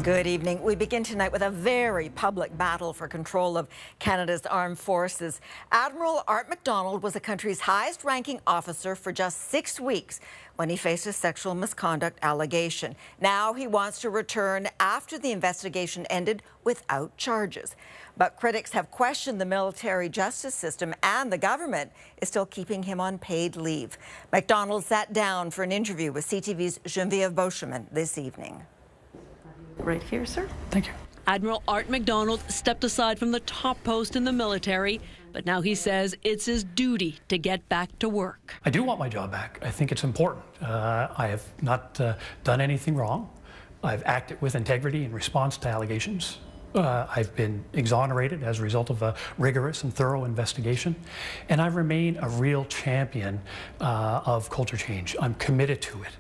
Good evening. We begin tonight with a very public battle for control of Canada's armed forces. Admiral Art McDonald was the country's highest-ranking officer for just 6 weeks when he faced a sexual misconduct allegation. Now he wants to return after the investigation ended without charges. But critics have questioned the military justice system, and the government is still keeping him on paid leave. McDonald sat down for an interview with CTV's Geneviève Beauchemin this evening. Right here, sir. Thank you. Admiral Art McDonald stepped aside from the top post in the military, but now he says it's his duty to get back to work. I do want my job back. I think it's important. I have not done anything wrong. I've acted with integrity in response to allegations. I've been exonerated as a result of a rigorous and thorough investigation, and I remain a real champion of culture change. I'm committed to it.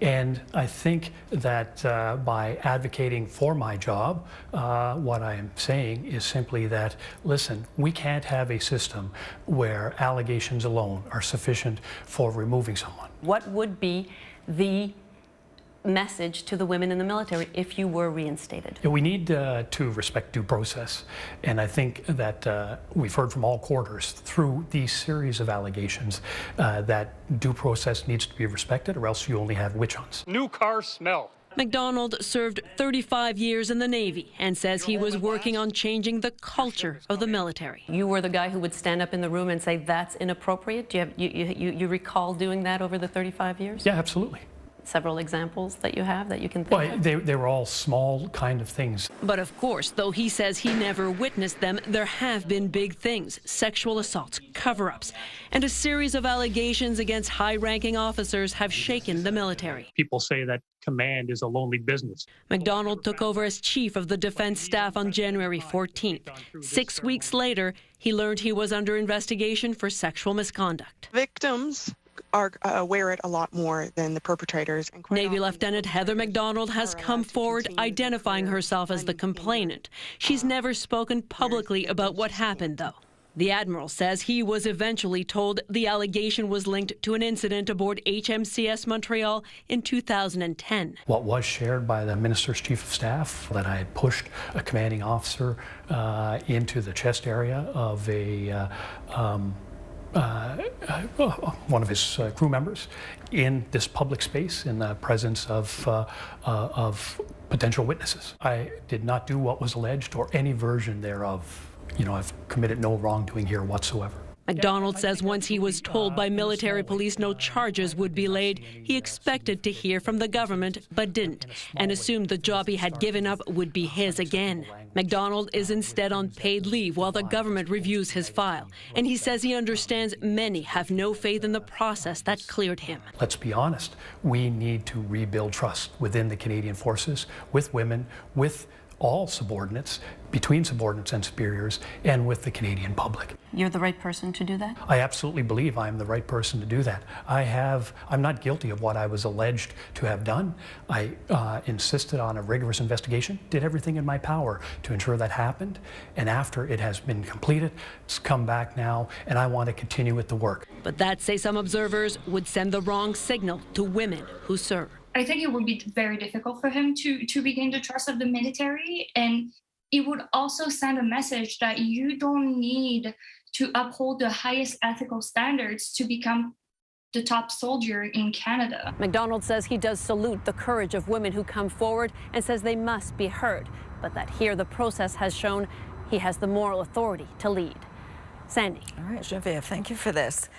And I think that by advocating for my job, what I am saying is simply that, listen, we can't have a system where allegations alone are sufficient for removing someone. What would be the message to the women in the military if you were reinstated? We need to respect due process, and I think that we've heard from all quarters through these series of allegations that due process needs to be respected, or else you only have witch hunts. New car smell. McDonald served 35 years in the Navy and says he was working on changing the culture of the military. You were the guy who would stand up in the room and say that's inappropriate? Do you recall doing that over the 35 years? Yeah, absolutely. Several examples that you have that you can think of? They were all small kind of things. But of course, though he says he never witnessed them, there have been big things: sexual assaults, cover-ups, and a series of allegations against high-ranking officers have shaken the military. People say that command is a lonely business. McDonald took over as chief of the defense staff on January 14th. 6 weeks later, he learned he was under investigation for sexual misconduct. Victims wear it a lot more than the perpetrators. Navy Lieutenant Heather McDonald has come forward identifying herself as the complainant. She's never spoken publicly about what happened, though. The Admiral says he was eventually told the allegation was linked to an incident aboard HMCS Montreal in 2010. What was shared by the Minister's Chief of Staff, that I had pushed a commanding officer into the chest area of one of his crew members in this public space in the presence of potential witnesses. I did not do what was alleged or any version thereof. You know, I've committed no wrongdoing here whatsoever. McDonald says once he was told by military police no charges would be laid, he expected to hear from the government, but didn't, and assumed the job he had given up would be his again. McDonald is instead on paid leave while the government reviews his file, and he says he understands many have no faith in the process that cleared him. Let's be honest, we need to rebuild trust within the Canadian Forces, with women, with all subordinates, between subordinates and superiors, and with the Canadian public. You're the right person to do that? I absolutely believe I'm the right person to do that. I'm not guilty of what I was alleged to have done. I insisted on a rigorous investigation, did everything in my power to ensure that happened, and after it has been completed, it's come back now, and I want to continue with the work. But that, say some observers, would send the wrong signal to women who serve. I think it would be very difficult for him to regain the trust of the military, and it would also send a message that you don't need to uphold the highest ethical standards to become the top soldier in Canada. McDonald says he does salute the courage of women who come forward and says they must be heard, but that here the process has shown he has the moral authority to lead. Sandy. All right, Geneviève, thank you for this.